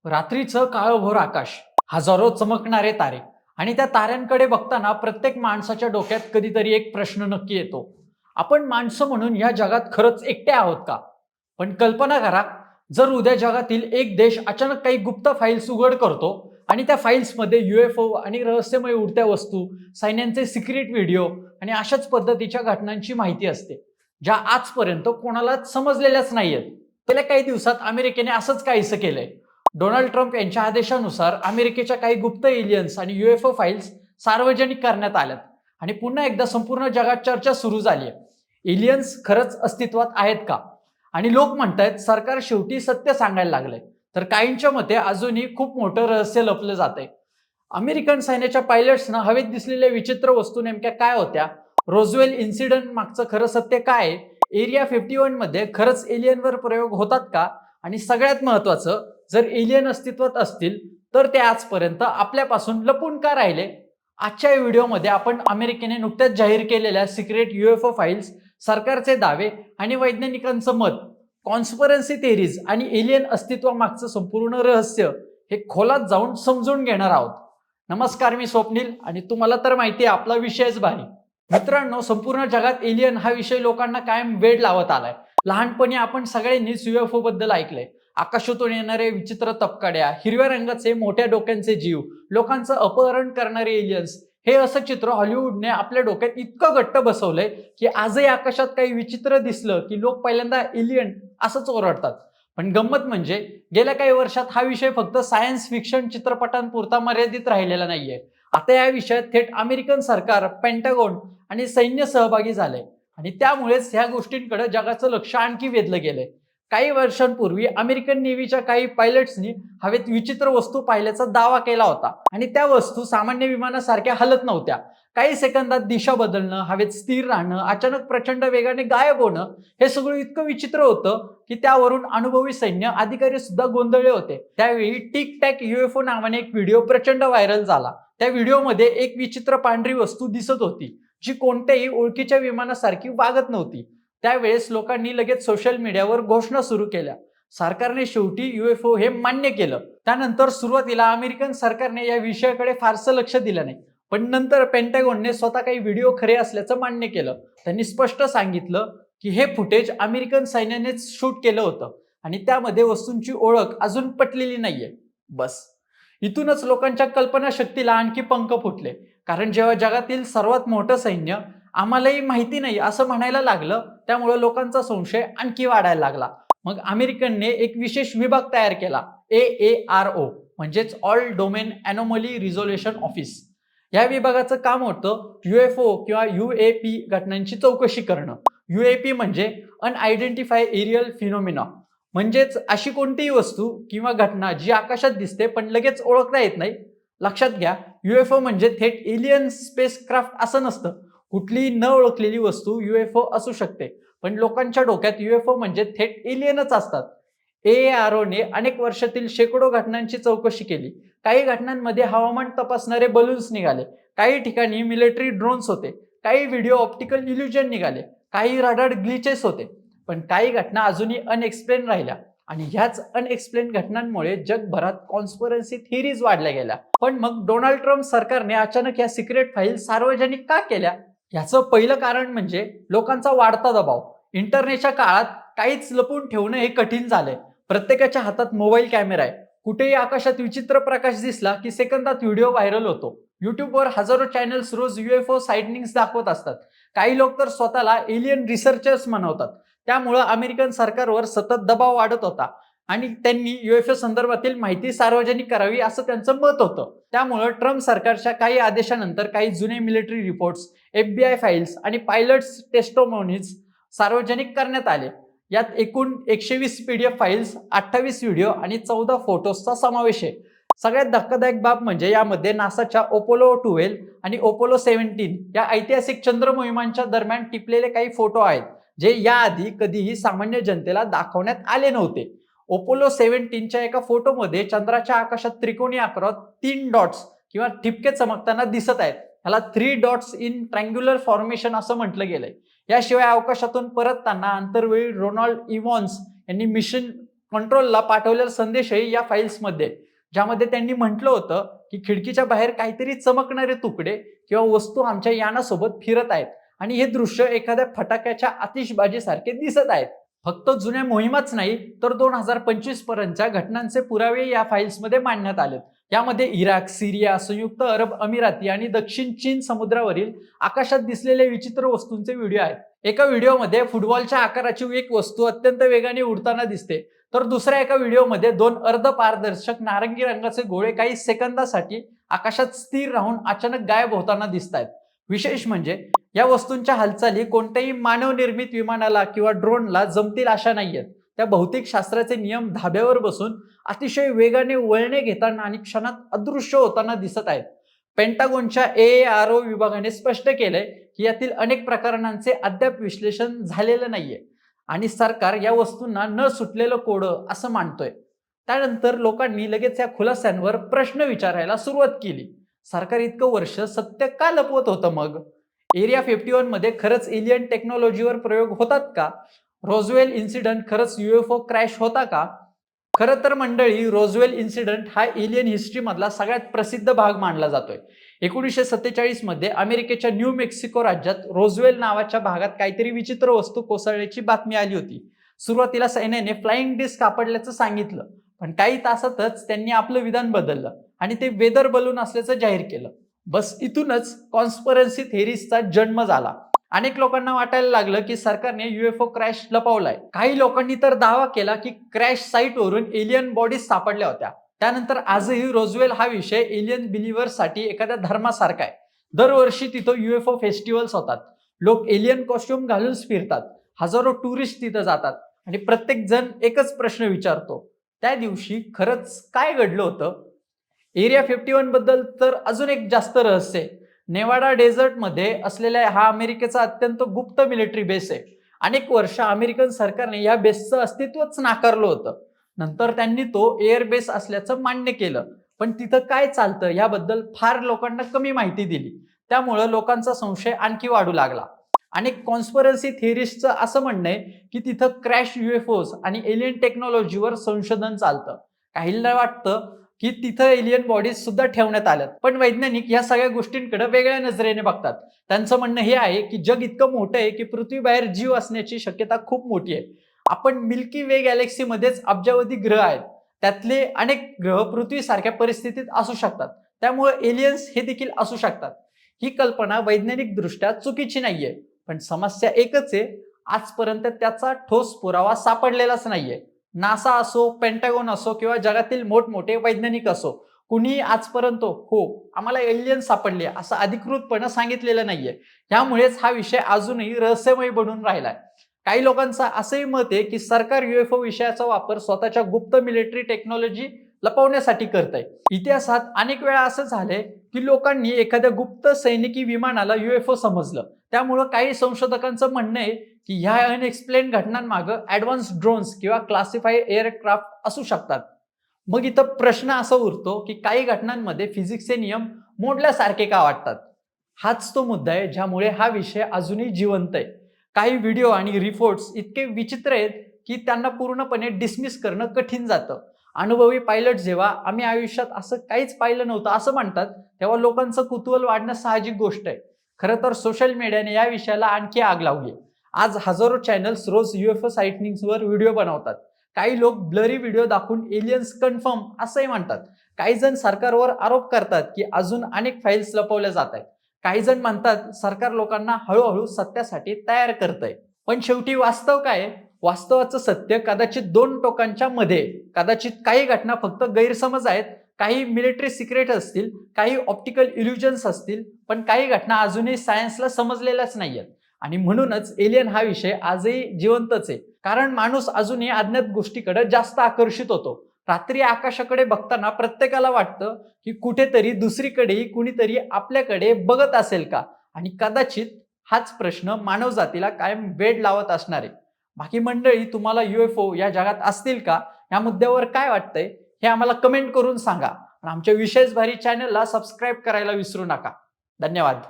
रात्रीचं काळभोर आकाश, हजारो चमकणारे तारे आणि त्या ताऱ्यांकडे बघताना प्रत्येक माणसाच्या डोक्यात कधीतरी एक प्रश्न नक्की येतो. आपण माणसं म्हणून या जगात खरंच एकटे आहोत का? पण कल्पना करा, जर उद्या जगातील एक देश अचानक काही गुप्त फाईल्स उघड करतो आणि त्या फाईल्समध्ये UFO आणि रहस्यमय उडत्या वस्तू, सैन्यांचे सिक्रेट व्हिडिओ आणि अशाच पद्धतीच्या घटनांची माहिती असते, ज्या आजपर्यंत कोणालाच समजलेल्याच नाहीयेत. गेल्या काही दिवसात अमेरिकेने असंच काहीसं केलंय. डोनाल्ड ट्रम्प यांच्या आदेशानुसार अमेरिकेच्या काही गुप्त एलियन्स आणि UFO फाईल्स सार्वजनिक करण्यात आल्यात आणि पुन्हा एकदा संपूर्ण जगात चर्चा सुरू झाली आहे. एलियन्स खरंच अस्तित्वात आहेत का? आणि लोक म्हणतायत सरकार शेवटी सत्य सांगायला लागलंय, तर काहींच्या मते अजूनही खूप मोठं रहस्य लपलं जातंय. अमेरिकन सैन्याच्या पायलट्सना हवेत दिसलेल्या विचित्र वस्तू नेमक्या काय होत्या? रोजवेल इन्सिडेंट मागचं खरं सत्य काय आहे? एरिया 51 मध्ये खरंच एलियनवर प्रयोग होतात का? आणि सगळ्यात महत्वाचं, जर एलियन अस्तित्वात असतील तर ते आजपर्यंत आपल्यापासून लपून का राहिले? आजच्या या व्हिडिओमध्ये आपण अमेरिकेने नुकत्याच जाहीर केलेल्या सिक्रेट UFO फाईल्स, सरकारचे दावे आणि वैज्ञानिकांचं मत, कॉन्स्पिरन्सी थेरीज आणि एलियन अस्तित्वामागचं संपूर्ण रहस्य हे खोलात जाऊन समजून घेणार आहोत. नमस्कार, मी स्वप्नील आणि तुम्हाला तर माहिती आहे आपला विषयच भारी. मित्रांनो, संपूर्ण जगात एलियन हा विषय लोकांना कायम वेड लावत आलाय. लहानपणी आपण सगळ्यांनीच UFO बद्दल ऐकलंय. आकाशातून येणारे विचित्र तपकड्या, हिरव्या रंगाचे मोठ्या डोक्यांचे जीव, लोकांचं अपहरण करणारे एलियन्स, हे असं चित्र हॉलिवूडने आपल्या डोक्यात इतकं घट्ट बसवलंय की आजही आकाशात काही विचित्र दिसलं की लोक पहिल्यांदा एलियन असंच ओरडतात. पण गंमत म्हणजे गेल्या काही वर्षात हा विषय फक्त सायन्स फिक्शन चित्रपटांपुरता मर्यादित राहिलेला नाहीये. आता या विषयात थेट अमेरिकन सरकार, पेंटागॉन आणि सैन्य सहभागी झाले आणि त्यामुळेच ह्या गोष्टींकडे जगाचं लक्ष आणखी वेधलं गेलंय. काही वर्षांपूर्वी अमेरिकन नेव्हीच्या काही पायलट्सनी हवेत विचित्र वस्तू पाहिल्याचा दावा केला होता आणि त्या वस्तू सामान्य विमानासारख्या हलत नव्हत्या. काही सेकंदात दिशा बदलणं, हवेत स्थिर राहणं, अचानक प्रचंड वेगाने गायब होणं, हे सगळं इतकं विचित्र होतं की त्यावरून अनुभवी सैन्य अधिकारी सुद्धा गोंधळले होते. त्यावेळी टिक टॅक UFO नावाने एक व्हिडिओ प्रचंड व्हायरल झाला. त्या व्हिडिओमध्ये एक विचित्र पांढरी वस्तू दिसत होती, जी कोणत्याही ओळखीच्या विमानासारखी वागत नव्हती. त्यावेळेस लोकांनी लगेच सोशल मीडियावर घोषणा सुरू केल्या. सरकारने शेवटी UFO हे मान्य केलं. त्यानंतर सुरुवातीला अमेरिकन सरकारने या विषयाकडे फारसं लक्ष दिलं नाही, पण नंतर पेंटागॉनने स्वतः काही व्हिडिओ खरे असल्याचं मान्य केलं. त्यांनी स्पष्ट सांगितलं की हे फुटेज अमेरिकन सैन्यानेच शूट केलं होतं आणि त्यामध्ये वस्तूंची ओळख अजून पटलेली नाहीये. बस इथूनच लोकांच्या कल्पनाशक्तीला आणखी पंख फुटले. कारण जेव्हा जगातील सर्वात मोठं सैन्य आम्हालाही माहिती नाही असं म्हणायला लागलं, त्यामुळे लोकांचा संशय आणखी वाढायला लागला. मग अमेरिकनने एक विशेष विभाग तयार केला, AARO, म्हणजेच all domain anomaly resolution office. या विभागाचं काम होतं UFO किंवा UAP घटनांची चौकशी करणं. UAP म्हणजे अनआयडेंटिफाय एरियल फिनोमिना, म्हणजेच अशी कोणतीही वस्तू किंवा घटना जी आकाशात दिसते पण लगेच ओळखता येत नाही. लक्षात घ्या, UFO म्हणजे थेट एलियन स्पेसक्राफ्ट असं नसतं. कुठलीही न ओळखलेली वस्तू UFO असू शकते, पण लोकांच्या डोक्यात UFO म्हणजे थेट एलियनच असतात. AAROने अनेक वर्षातील शेकडो घटनांची चौकशी केली. काही घटनांमध्ये हवामान तपासणारे बलून्स निघाले, काही ठिकाणी मिलिटरी ड्रोन्स होते, काही व्हिडिओ ऑप्टिकल इल्युजन निघाले, काही रडार ग्लिचेस होते. पण काही घटना अजूनही अनएक्सप्लेन राहिल्या आणि ह्याच अनएक्सप्लेन घटनांमुळे जगभरात कॉन्स्पिरन्सी थिअरीज वाढल्या गेल्या. पण मग डोनाल्ड ट्रम्प सरकारने अचानक या सिक्रेट फाईल सार्वजनिक का केल्या? याचं पहिलं कारण म्हणजे लोकांचा वाढता दबाव. इंटरनेटच्या काळात काहीच लपून ठेवणं हे कठीण झालंय. प्रत्येकाच्या हातात मोबाईल कॅमेरा आहे. कुठेही आकाशात विचित्र प्रकाश दिसला की सेकंदात व्हिडिओ व्हायरल होतो. युट्यूबवर हजारो चॅनल्स रोज UFO साइटनिंग्स दाखवत असतात. काही लोक तर स्वतःला एलियन रिसर्चर्स म्हणवतात. त्यामुळं अमेरिकन सरकारवर सतत दबाव वाढत होता आणि त्यांनी UFO संदर्भातील माहिती सार्वजनिक करावी असं त्यांचं मत होतं. त्यामुळं ट्रम्प सरकारच्या काही आदेशानंतर काही जुने मिलिटरी रिपोर्ट्स, FBI फाईल्स आणि पायलट्स टेस्टिमोनीज सार्वजनिक करण्यात आले. यात एकूण 120 PDF फाईल्स, 28 व्हिडिओ आणि 14 फोटोजचा समावेश आहे. सगळ्यात धक्कादायक बाब म्हणजे यामध्ये नासाच्या अपोलो 12 आणि अपोलो 17 या ऐतिहासिक चंद्र मोहिमांच्या दरम्यान टिपलेले काही फोटो आहेत, जे याआधी कधीही सामान्य जनतेला दाखवण्यात आले नव्हते. अपोलो 17च्या एका फोटोमध्ये चंद्राच्या आकाशात त्रिकोणी आकारात 3 डॉट्स किंवा ठिपके चमकताना दिसत आहेत. ह्याला 3 डॉट्स इन ट्रँग्युलर फॉर्मेशन असं म्हटलं गेलंय. याशिवाय अवकाशातून परतताना आंतरवेळी रोनाल्ड इव्हॉन्स यांनी मिशन कंट्रोलला पाठवलेला संदेशही या फाईल्समध्ये आहे, ज्यामध्ये त्यांनी म्हटलं होतं की खिडकीच्या बाहेर काहीतरी चमकणारे तुकडे किंवा वस्तू आमच्या यानासोबत फिरत आहेत आणि हे दृश्य एखाद्या फटाक्याच्या आतिषबाजीसारखे दिसत आहेत. फक्त जुन्या मोहिमाच नाही तर 2025 पर्यंतच्या घटनांचे पुरावे या फाईल्समध्ये मांडण्यात आले. यामध्ये इराक, सिरिया, संयुक्त अरब अमिराती आणि दक्षिण चीन समुद्रावरील आकाशात दिसलेल्या विचित्र वस्तूंचे व्हिडिओ आहेत. एका व्हिडिओमध्ये फुटबॉलच्या आकाराची एक वस्तू अत्यंत वेगाने उडताना दिसते, तर दुसऱ्या एका व्हिडिओमध्ये दोन अर्धपारदर्शक नारंगी रंगाचे गोळे काही सेकंदासाठी आकाशात स्थिर राहून अचानक गायब होताना दिसत आहेत. विशेष म्हणजे या वस्तूंच्या हालचाली कोणत्याही मानवनिर्मित विमानाला किंवा ड्रोनला जमतील अशा नाहीयेत. त्या भौतिक शास्त्राचे नियम धाब्यावर बसून अतिशय वेगाने वळणे घेताना आणि क्षणात अदृश्य होताना दिसत आहेत. पेंटागोनच्या AARO विभागाने स्पष्ट केलंय की यातील अनेक प्रकरणांचे अद्याप विश्लेषण झालेलं नाहीये आणि सरकार या वस्तूंना न सुटलेलं कोडं असं मानतोय. त्यानंतर लोकांनी लगेच या खुलास्यांवर प्रश्न विचारायला सुरुवात केली. सरकार इतकं वर्ष सत्य का लपवत होतं मग? एरिया 51 मध्ये खरंच एलियन टेक्नॉलॉजीवर प्रयोग होतात का? रोजवेल इन्सिडेंट खरंच UFO क्रॅश होता का? खरं तर मंडळी, रोजवेल इन्सिडेंट हा एलियन हिस्ट्री मधला सगळ्यात प्रसिद्ध भाग मानला जातोय. 1947 मध्ये अमेरिकेच्या न्यू मेक्सिको राज्यात रोजवेल नावाच्या भागात काहीतरी विचित्र वस्तू कोसळल्याची बातमी आली होती. सुरुवातीला सैन्याने फ्लाइंग डिस्क सापडल्याचं सांगितलं, पण काही तासातच त्यांनी आपलं विधान बदललं आणि ते वेदर बलून असल्याचं जाहीर केलं. बस इथूनच कॉन्स्पिरन्सी थेरीजचा जन्म झाला. अनेक लोकांना वाटायला लागलं की सरकारने UFO क्रॅश लपवलाय. काही लोकांनी तर दावा केला की क्रॅश साईटवरून एलियन बॉडीज सापडल्या होत्या. त्यानंतर आजही रोजवेल हा विषय एलियन बिलिव्हर्ससाठी एखाद्या धर्मासारखा आहे. दरवर्षी तिथं UFO फेस्टिवल्स होतात. लोक एलियन कॉस्ट्युम घालून फिरतात. हजारो टुरिस्ट तिथं जातात आणि प्रत्येक जण एकच प्रश्न विचारतो, त्या दिवशी खरंच काय घडलं होतं? एरिया 51 बद्दल तर अजून एक जास्त रहस्य आहे. नेवाडा डेझर्ट मध्ये असलेल्या हा अमेरिकेचा अत्यंत गुप्त मिलिटरी बेस आहे. अनेक वर्ष अमेरिकन सरकारने या बेसचं अस्तित्वच नाकारलं होतं. नंतर त्यांनी तो एअर बेस असल्याचं मान्य केलं, पण तिथं काय चालतं याबद्दल फार लोकांना कमी माहिती दिली. त्यामुळं लोकांचा संशय आणखी वाढू लागला. अनेक कॉन्स्पिरन्सी थिअरिस्टचं असं म्हणणं आहे की तिथं क्रॅश UFOज आणि एलियन टेक्नॉलॉजीवर संशोधन चालतं. काहींना वाटतं की तिथं एलियन बॉडीज सुद्धा ठेवण्यात आल्यात. पण वैज्ञानिक या सगळ्या गोष्टींकडे वेगळ्या नजरेने बघतात. त्यांचं म्हणणं हे आहे की जग इतकं मोठं आहे की पृथ्वीबाहेर जीव असण्याची शक्यता खूप मोठी आहे. आपण मिल्की वे गॅलेक्सी मध्येच अब्जावधी ग्रह आहेत. त्यातले अनेक ग्रह पृथ्वीसारख्या परिस्थितीत असू शकतात. त्यामुळे एलियन्स हे देखील असू शकतात. ही कल्पना वैज्ञानिक दृष्ट्या चुकीची नाहीये, पण समस्या एकच आहे, आजपर्यंत त्याचा ठोस पुरावा सापडलेलाच नाहीये. नासा असो, पेंटागॉन असो किंवा जगातील मोठमोठे वैज्ञानिक असो, कुणीही आजपर्यंत हो आम्हाला एलियन सापडले असं अधिकृतपणे सांगितलेलं नाहीये. त्यामुळेच हा विषय अजूनही रहस्यमय बनून राहिलाय. काही लोकांचं असंही मत आहे की सरकार UFO विषयाचा वापर स्वतःच्या गुप्त मिलिटरी टेक्नॉलॉजी लपवण्यासाठी करतंय. इतिहासात अनेक वेळा असं झालंय की लोकांनी एखाद्या गुप्त सैनिकी विमानाला UFO समजलं. त्यामुळं काही संशोधकांचं म्हणणं आहे की ह्या अनएक्सप्लेन घटनांमागे ऍडव्हान्स ड्रोन्स किंवा क्लासिफाईड एअरक्राफ्ट असू शकतात. मग इथं प्रश्न असा उरतो की काही घटनांमध्ये फिजिक्सचे नियम मोडल्यासारखे का वाटतात? हाच तो मुद्दा आहे ज्यामुळे हा विषय अजूनही जिवंत आहे. काही व्हिडिओ आणि रिपोर्ट्स इतके विचित्र आहेत की त्यांना पूर्णपणे डिसमिस करणं कठीण जातं. अनुभवी पायलट जेव्हा आम्ही आयुष्यात असं काहीच पाहिलं नव्हतं असं म्हणतात, तेव्हा लोकांचं कुतूहल वाढणं साहजिक गोष्ट आहे. खरं तर सोशल मीडियाने या विषयाला आणखी आग लावली. आज हजारो चॅनल्स रोज UFO साइटिंग्सवर व्हिडिओ बनवतात. काही लोक ब्लरी व्हिडिओ दाखवून एलियन्स कन्फर्म असंही म्हणतात. काही जण सरकारवर आरोप करतात की अजून अनेक फाईल्स लपवल्या जात आहेत. काही जण म्हणतात सरकार लोकांना हळूहळू सत्यासाठी तयार करतंय. पण शेवटी वास्तव काय? वास्तवाचं सत्य कदाचित दोन टोकांच्या मध्ये. कदाचित काही घटना फक्त गैरसमज आहेत, काही मिलिटरी सिक्रेट असतील, काही ऑप्टिकल इल्युजन्स असतील, पण काही घटना अजूनही सायन्सला समजलेल्याच नाहीयेत. आणि म्हणूनच एलियन हा विषय आजही जिवंतच आहे. कारण माणूस अजूनही अज्ञात गोष्टीकडे जास्त आकर्षित होतो. रात्री आकाशाकडे बघताना प्रत्येकाला वाटतं की कुठेतरी दुसरीकडेही कुणीतरी आपल्याकडे बघत असेल का? आणि कदाचित हाच प्रश्न मानवजातीला कायम वेड लावत असणार आहे. बाकी मंडळी, तुम्हाला UFO या जगात असतील का? या मुद्द्यावर काय वाटतंय हे आम्हाला कमेंट करून सांगा. आणि आमच्या विशेष भारी चॅनलला सबस्क्राईब करायला विसरू नका. धन्यवाद.